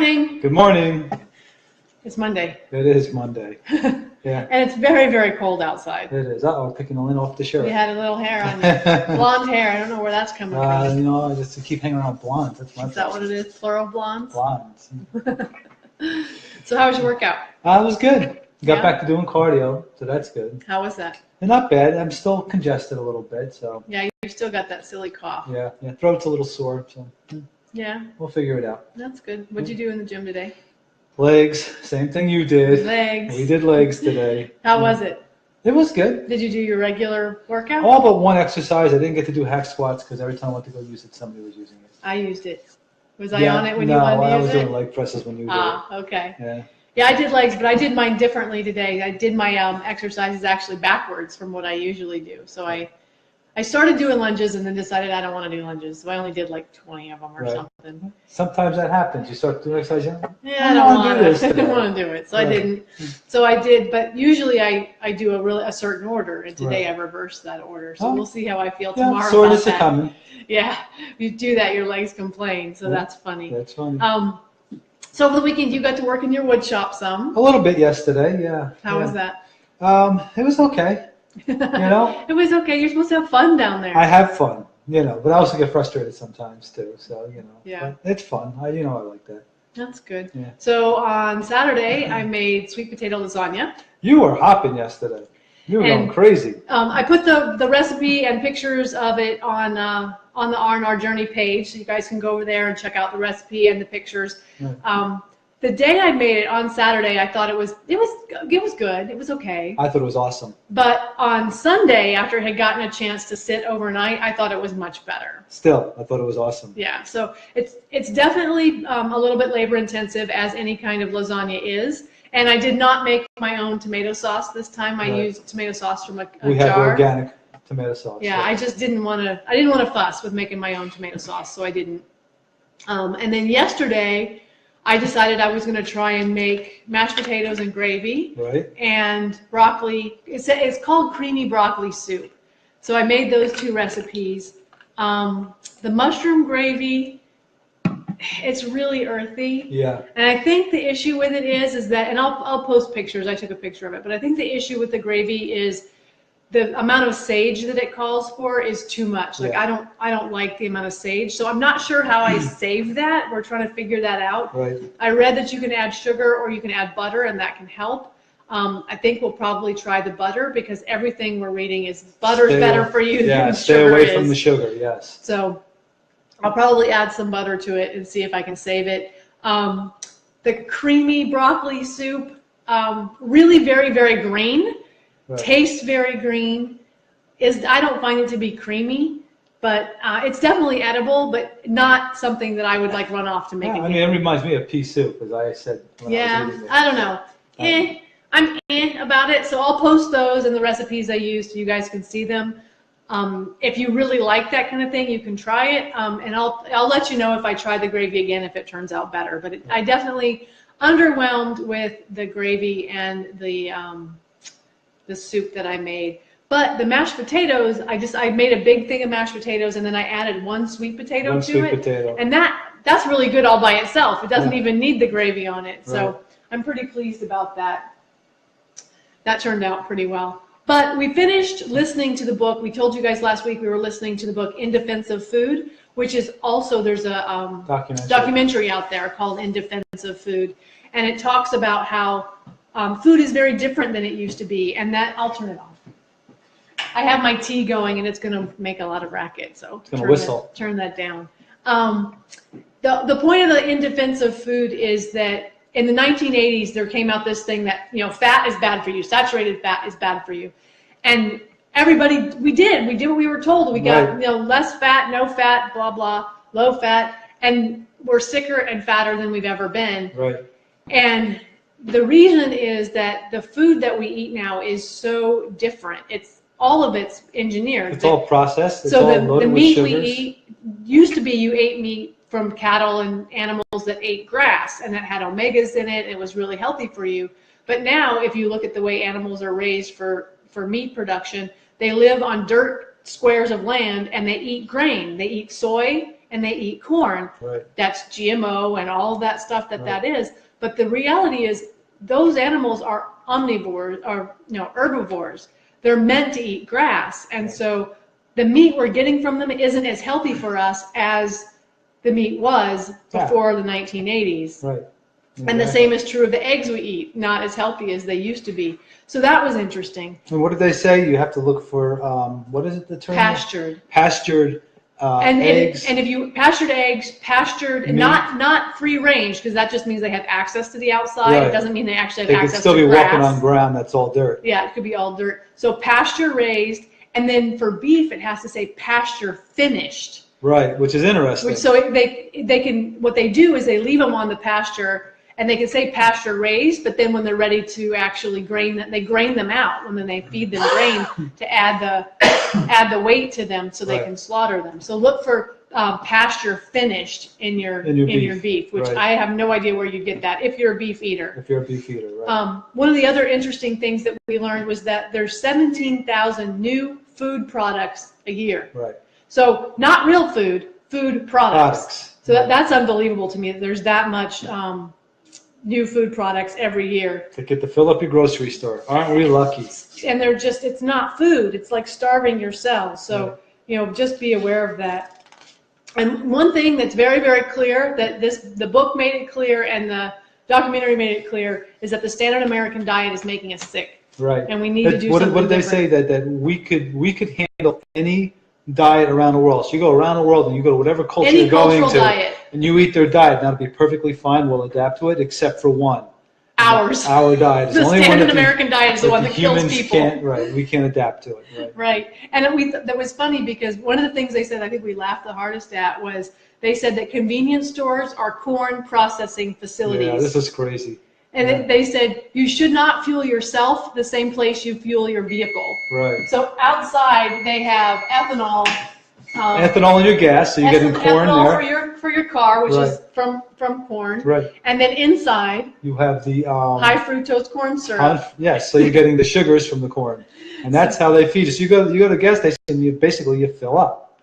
Morning. Good morning. It's Monday. It is Monday. Yeah. And it's very, very cold outside. It is. Uh-oh, picking the lint off the shirt. You had a little hair on you. Blonde hair. I don't know where that's coming from. You know, I just keep hanging around blondes. That's my Is that what it is? Plural blondes? Blondes. So how was your workout? It was good. Got Yeah? back to doing cardio, so that's good. How was that? And not bad. I'm still congested a little bit, so Yeah, you still got that silly cough. yeah. Throat's a little sore, so Yeah, we'll figure it out. that's good. What'd you do in the gym today? Legs, same thing you did. Legs. We did legs today. How was it? It was good. Did you do your regular workout? All but one exercise. I didn't get to do hack squats because every time I went to go use it, somebody was using it. I used it. Was I on it when you No, wanted I to was use doing it? leg presses when you did. Okay. Yeah. Yeah, I did legs, but I did mine differently today. I did my exercises actually backwards from what I usually do. So I started doing lunges and then decided I don't want to do lunges. So I only did like 20 of them or Right. something. Sometimes that happens. You start doing exercise, you're like, Yeah, I don't want this to. I today. didn't want to do it, so I Right. didn't. So I did, but usually I do a certain order, and today Right. I reversed that order. So Oh. we'll see how I feel Yeah, tomorrow soreness about is that. coming. Yeah, if you do that, your legs complain. So Yeah. that's funny. That's funny. So over the weekend you got to work in your wood shop some. A little bit yesterday, yeah. How was that? It was okay. know? It was okay. You're supposed to have fun down there. I have fun, but I also get frustrated sometimes too. So, Yeah. but it's fun. I like that. That's good. Yeah. So on Saturday, I made sweet potato lasagna. You were hopping yesterday. You were going crazy. I put the recipe and pictures of it on the R&R Journey page, so you guys can go over there and check out the recipe and the pictures. Right. The day I made it on Saturday, I thought it was good. It was okay. I thought it was awesome. But on Sunday, after it had gotten a chance to sit overnight, I thought it was much better. Still, I thought it was awesome. Yeah, so it's definitely a little bit labor intensive, as any kind of lasagna is. And I did not make my own tomato sauce this time. I Right. used tomato sauce from a We jar. have organic tomato sauce. Yeah, I just didn't want to. I didn't want to fuss with making my own tomato sauce, so I didn't. And then yesterday, I decided I was going to try and make mashed potatoes and gravy Right. and broccoli. It's called creamy broccoli soup. So I made those two recipes. The mushroom gravy, it's really earthy. Yeah. And I think the issue with it is that, and I'll post pictures. I took a picture of it, but I think the issue with the gravy is the amount of sage that it calls for is too much. Like Yeah. I don't like the amount of sage, so I'm not sure how I save that. We're trying to figure that out. Right. I read that you can add sugar or you can add butter, and that can help. I think we'll probably try the butter because everything we're reading is butter's better for you than stay sugar away is. from the sugar. Yes. So I'll probably add some butter to it and see if I can save it. The creamy broccoli soup, really very, very green. Right. Tastes very green. I don't find it to be creamy, but it's definitely edible, but not something that I would like run off to make Yeah, again. it reminds me of pea soup, as I said when I was eating it. I don't know. I'm about it, so I'll post those and the recipes I use so you guys can see them. If you really like that kind of thing, you can try it, and I'll let you know if I try the gravy again if it turns out better. But I definitely underwhelmed with the gravy and the soup that I made. But the mashed potatoes, I made a big thing of mashed potatoes, and then I added one sweet potato to Sweet it, potato. and that's really good all by itself. It doesn't Yeah. even need the gravy on it, so Right. I'm pretty pleased about that. That turned out pretty well. But we finished listening to the book. We told you guys last week we were listening to the book In Defense of Food, which is also, there's a documentary out there called In Defense of Food, and it talks about how food is very different than it used to be, and that, I'll turn it off. I have my tea going, and it's going to make a lot of racket, so It's going to whistle. Turn that down. The point of the In Defense of Food is that in the 1980s, there came out this thing that, fat is bad for you, saturated fat is bad for you. And everybody, we did what we were told. We got, less fat, no fat, blah, blah, low fat, and we're sicker and fatter than we've ever been. Right. And the reason is that the food that we eat now is so different. All of it's engineered. It's all processed. It's so all the loaded meat with we sugars. eat used to be you ate meat from cattle and animals that ate grass and that had omegas in it. It was really healthy for you. But now, if you look at the way animals are raised for meat production, they live on dirt squares of land and they eat grain. They eat soy and they eat corn. Right. That's GMO and all that stuff that Right. that is. But the reality is those animals are omnivores, or herbivores. They're meant to eat grass. And so the meat we're getting from them isn't as healthy for us as the meat was before the 1980s. Right. And the same is true of the eggs we eat, not as healthy as they used to be. So that was interesting. And what did they say? You have to look for, what is it, the term? Pastured. Pastured eggs. And if you pastured eggs, pastured, Meat. not free range, because that just means they have access to the outside. Right. It doesn't mean they actually have They could access still to be grass. walking on ground that's all dirt. Yeah, it could be all dirt. So pasture raised, and then for beef, it has to say pasture finished. Right, which is interesting. So they can, what they do is they leave them on the pasture, and they can say pasture raised, but then when they're ready to actually grain them, they grain them out, and then they feed them grain to add the weight to them so they Right. can slaughter them. So look for pasture finished in your beef, which Right. I have no idea where you get that if you're a beef eater. If you're a beef eater, right. One of the other interesting things that we learned was that there's 17,000 new food products a year. Right. So not real food, food products. So Right. that's unbelievable to me that there's that much new food products every year. To get to fill up your grocery store. Aren't we lucky? And they're just, it's not food. It's like starving your cells. So, just be aware of that. And one thing that's very, very clear that the book made it clear and the documentary made it clear is that the standard American diet is making us sick. Right. And we need to do something What did they say? That we could handle any diet around the world. So you go around the world and you go to whatever culture Any you're going cultural to, diet. and you eat their diet, and that'll be perfectly fine. We'll adapt to it, except for one. Ours. Our diet is The the only one standard that American diet is the one that kills humans people. can't. Right. We can't adapt to it. Right. Right. And that was funny because one of the things they said, I think we laughed the hardest at, was they said that convenience stores are corn processing facilities. Yeah, this is crazy. And they said you should not fuel yourself the same place you fuel your vehicle. Right. So outside they have ethanol. Ethanol in your gas, so you're getting corn ethanol there. for your car, which Right. is from corn. Right. And then inside, You have the high fructose corn syrup. yes, so you're getting the sugars from the corn, and that's how they feed us. You go to the gas station, you fill up,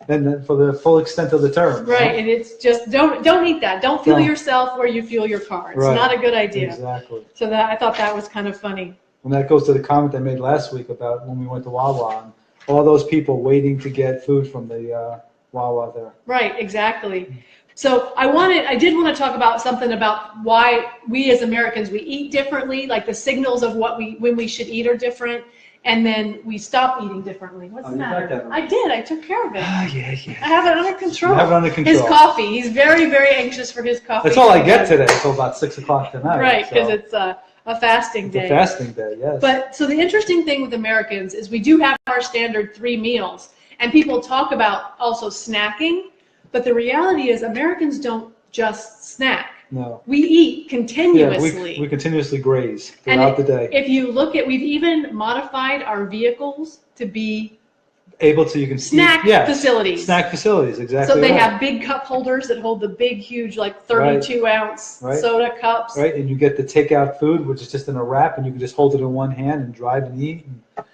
and for the full extent of the term. Right, and it's just don't eat that. Don't fuel Don't. yourself where you fuel your car. It's Right. not a good idea. Exactly. So I thought that was kind of funny. And that goes to the comment I made last week about when we went to Wawa and all those people waiting to get food from the Wawa there. Right, exactly. So I did want to talk about something about why we as Americans, we eat differently, like the signals of when we should eat are different, and then we stop eating differently. What's the you got matter? that. I did. I took care of it. Yeah. I have it under control. You have it under control. His coffee. He's very, very anxious for his coffee. That's all I get today until about 6 o'clock tonight. Right, because so. it's a fasting It's day. a fasting day, yes. But so the interesting thing with Americans is we do have our standard 3 meals, and people talk about also snacking, but the reality is Americans don't just snack. No. We eat Yeah, continuously. we continuously graze And throughout the day. If you look at, we've even modified our vehicles to be Able to, you can snack eat, yes, facilities. Snack facilities, exactly. So they right. have big cup holders that hold the big, huge, like 32-ounce Right. soda cups. Right, and you get the takeout food, which is just in a wrap, and you can just hold it in one hand and drive and eat.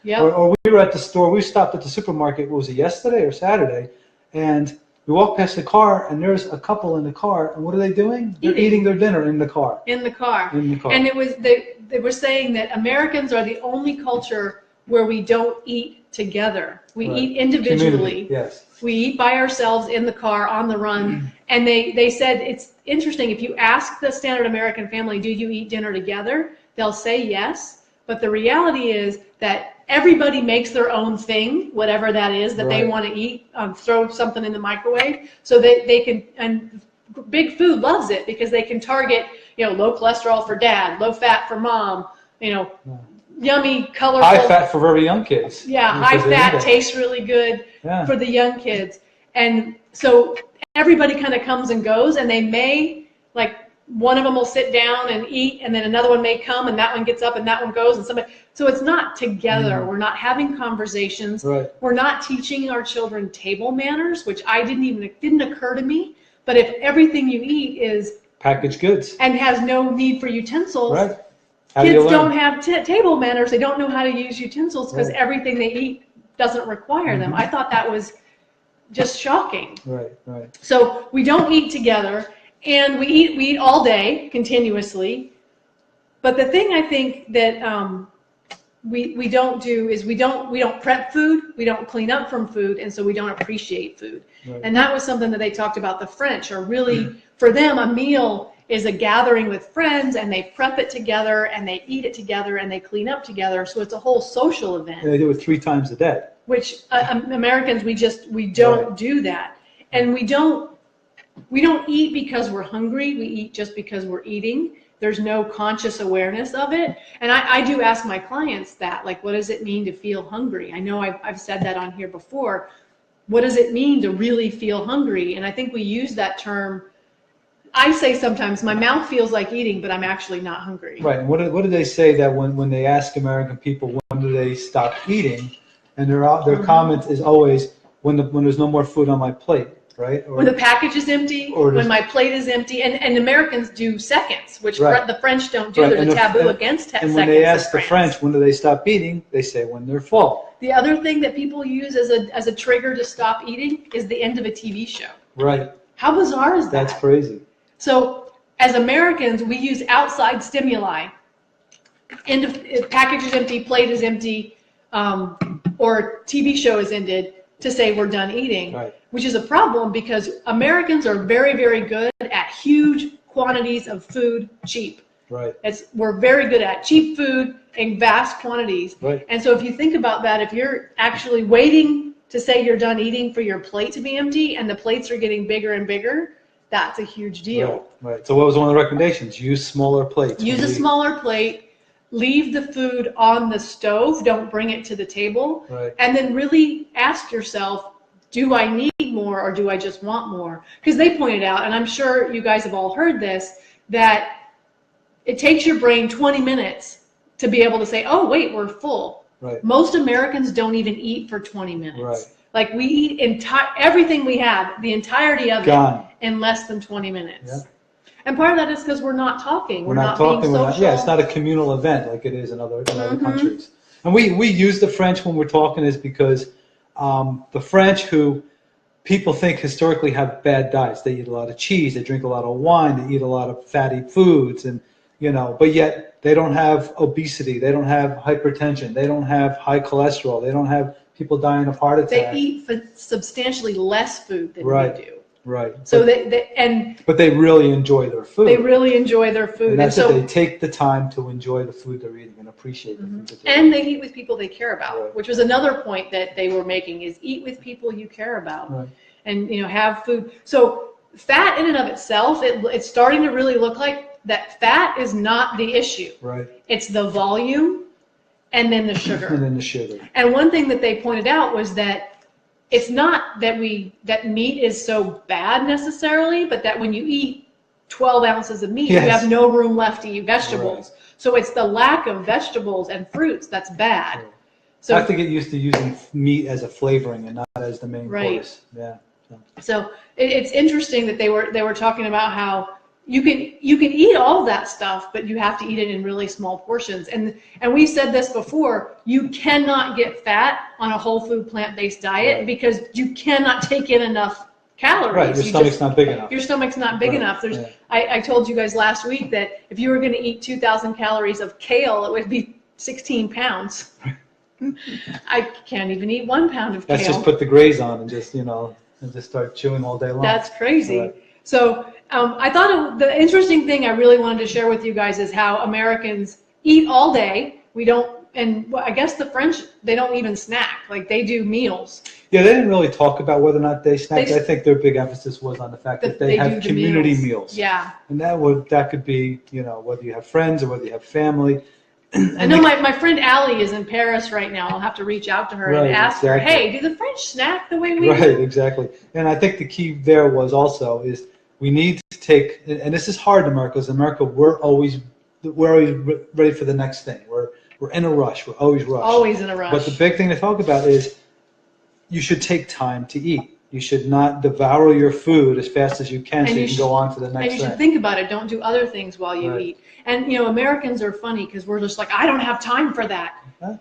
Yep. Or we were at the store, we stopped at the supermarket, what was it, yesterday or Saturday, and we walked past the car, and there's a couple in the car, and what are they doing? They're eating their dinner in the car. In the car. In the car. And they were saying that Americans are the only culture where we don't eat together. We Right. eat individually. Community, yes. We eat by ourselves in the car, on the run. And they said it's interesting, if you ask the standard American family, do you eat dinner together? They'll say yes. But the reality is that everybody makes their own thing, whatever that is that they Right. want to eat, throw something in the microwave. So they can, and Big Food loves it because they can target, low cholesterol for dad, low fat for mom, yummy, colorful. High fat for very young kids. Yeah, because high they fat eat it. tastes really good Yeah. for the young kids. And so everybody kind of comes and goes, and they may, like, one of them will sit down and eat, and then another one may come, and that one gets up, and that one goes, and somebody. So it's not together. We're not having conversations. Right. We're not teaching our children table manners, which didn't occur to me. But if everything you eat is Packaged goods. and has no need for utensils, Right. How do you kids learn? don't have table manners. They don't know how to use utensils because Right. everything they eat doesn't require them. Mhm. I thought that was just shocking. Right, right. So we don't eat together, and we eat all day continuously. But the thing I think that we don't do is we don't prep food, we don't clean up from food, and so we don't appreciate food. Right. And that was something that they talked about. The French are really, for them, a meal is a gathering with friends, and they prep it together, and they eat it together, and they clean up together. So it's a whole social event. And they do it 3 times a day. Which Americans, we don't Right. do that, and we don't eat because we're hungry. We eat just because we're eating. There's no conscious awareness of it. And I do ask my clients that, like, what does it mean to feel hungry? I know I've said that on here before. What does it mean to really feel hungry? And I think we use that term. I say sometimes my mouth feels like eating, but I'm actually not hungry. Right. And what do they say that when they ask American people when do they stop eating, and their comment is always when there's no more food on my plate, right? Or when the package is empty, or when my plate is empty, and Americans do seconds, which Right. the French don't do. Right. There's And a the- taboo and- against seconds. And when they ask in the French when do they stop eating, they say when they're full. The other thing that people use as a trigger to stop eating is the end of a TV show. Right. How bizarre is that? That's crazy. So as Americans, we use outside stimuli. Package is empty, plate is empty, or TV show is ended to say we're done eating, Right. which is a problem because Americans are very, very good at huge quantities of food cheap. Right. We're very good at cheap food in vast quantities. Right. And so if you think about that, if you're actually waiting to say you're done eating for your plate to be empty and the plates are getting bigger and bigger, that's a huge deal. Right. Right. So what was one of the recommendations? Use smaller plates. Use a smaller plate, leave the food on the stove, don't bring it to the table, Right. and then really ask yourself, do I need more or do I just want more? Because they pointed out, and I'm sure you guys have all heard this, that it takes your brain 20 minutes to be able to say, oh, wait, we're full. Right. Most Americans don't even eat for 20 minutes. Right. Like we eat everything we have, the entirety of Gone. it, in less than 20 minutes. Yeah. And part of that is because we're not talking. We're not being talking. social. Yeah, it's not a communal event like it is in other Mhm. countries. And we use the French when we're talking is because the French, who people think historically have bad diets, they eat a lot of cheese, they drink a lot of wine, they eat a lot of fatty foods, and but yet they don't have obesity, they don't have hypertension, they don't have high cholesterol, they don't have people dying of heart attack. They eat substantially less food than Right. we do. Right. So but, but they really enjoy their food. they really enjoy their food. And that's so, it. They take the time to enjoy the food they're eating and appreciate the food that they're and they eat with people they care about, Right. which was another point that they were making, is eat with people you care about. Right. And have food. So fat in and of itself, it's starting to really look like that fat is not the issue. Right. It's the volume and then the And sugar. then the sugar. And one thing that they pointed out was that it's not that meat is so bad necessarily, but that when you eat 12 ounces of meat, Yes. you have no room left to eat vegetables. Right. So it's the lack of vegetables and fruits that's bad. Right. So I have to get used to using meat as a flavoring and not as the main Right. course. Yeah. So it's interesting that they were talking about how you can eat all that stuff, but you have to eat it in really small portions. And we said this before, you cannot get fat on a whole food plant-based diet Right. because you cannot take in enough calories. Right. Your stomach's not big enough. Your stomach's not big Right. enough. Yeah. I told you guys last week that if you were going to eat 2,000 calories of kale, it would be 16 pounds. I can't even eat 1 pound of Let's kale. just put the graze on and just start chewing all day long. That's crazy. Right. So I thought the interesting thing I really wanted to share with you guys is how Americans eat all day. We don't, and I guess the French, they don't even snack. Like they do meals. Yeah, they didn't really talk about whether or not they snacked. They- I think their big emphasis was on the fact that they do have the community meals. Yeah. And that could be, whether you have friends or whether you have family. I know my friend Allie is in Paris right now. I'll have to reach out to her Right, and ask her, exactly. hey, do the French snack the way we Right, do? exactly. And I think the key there was also is we need to take, and this is hard in America, because in America we're always ready for the next thing. We're in a rush. We're always rushed. Always in a rush. But the big thing to talk about is you should take time to eat. You should not devour your food as fast as you can so you can go on to the And next you thing. should think about it. Don't do other things while you Right. eat. And, Americans are funny because we're just like, I don't have time for that.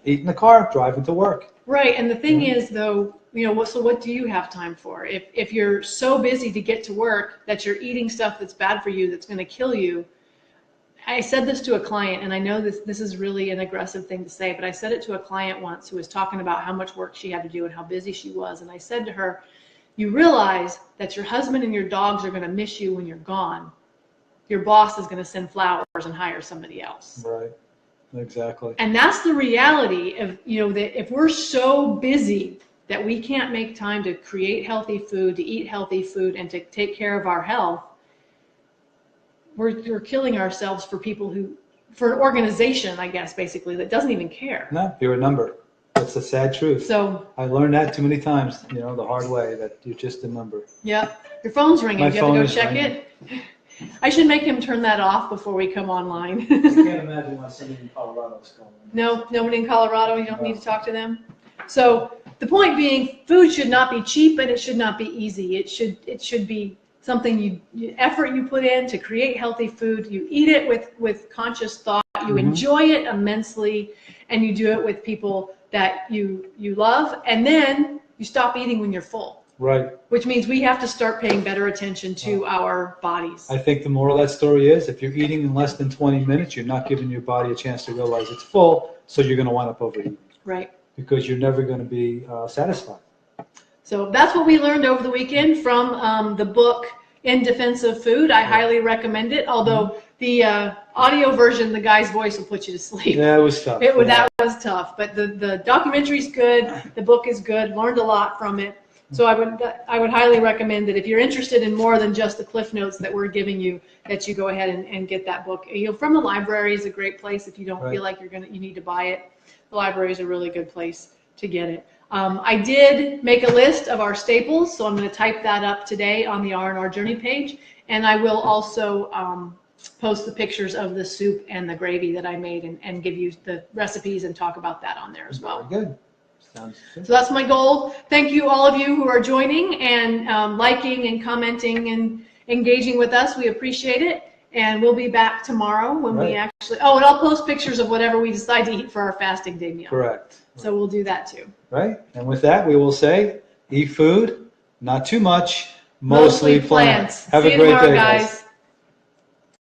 Eat in the car, driving to work. Right. And the thing is, though, so what do you have time for? If you're so busy to get to work that you're eating stuff that's bad for you, that's going to kill you. I said this to a client, and I know this is really an aggressive thing to say, but I said it to a client once who was talking about how much work she had to do and how busy she was. And I said to her, you realize that your husband and your dogs are going to miss you when you're gone. Your boss is going to send flowers and hire somebody else. Right. Exactly. And that's the reality of, that if we're so busy that we can't make time to create healthy food, to eat healthy food, and to take care of our health, we're killing ourselves for an organization, I guess, basically, that doesn't even care. No, you're a number. That's the sad truth. So I learned that too many times, the hard way, that you're just a number. Yeah. Your phone's ringing. My Do you have phone to go is check ringing. it? I should make him turn that off before we come online. I can't imagine why somebody in Colorado is calling. No, nobody in Colorado. You don't need to talk to them. So the point being, food should not be cheap and it should not be easy. It should be something effort you put in to create healthy food. You eat it with conscious thought. You enjoy it immensely, and you do it with people that you love. And then you stop eating when you're full. Right. Which means we have to start paying better attention to our bodies. I think the moral of that story is, if you're eating in less than 20 minutes, you're not giving your body a chance to realize it's full, so you're going to wind up overeating. Right. Because you're never going to be satisfied. So that's what we learned over the weekend from the book In Defense of Food. I highly recommend it, although the audio version, the guy's voice will put you to sleep. Yeah, it was tough. That was tough, but the documentary's good, the book is good, learned a lot from it. So I would highly recommend that if you're interested in more than just the Cliff Notes that we're giving you, that you go ahead and get that book. From the library is a great place if you don't feel like you need to buy it. The library is a really good place to get it. I did make a list of our staples, so I'm going to type that up today on the R&R Journey page, and I will also post the pictures of the soup and the gravy that I made and give you the recipes and talk about that on there as well. Very good. Sounds good. So that's my goal. Thank you, all of you who are joining and liking and commenting and engaging with us. We appreciate it. And we'll be back tomorrow when we actually, and I'll post pictures of whatever we decide to eat for our fasting day meal. Correct. So we'll do that too. Right. And with that, we will say, eat food, not too much, mostly plants. Have a great day, guys.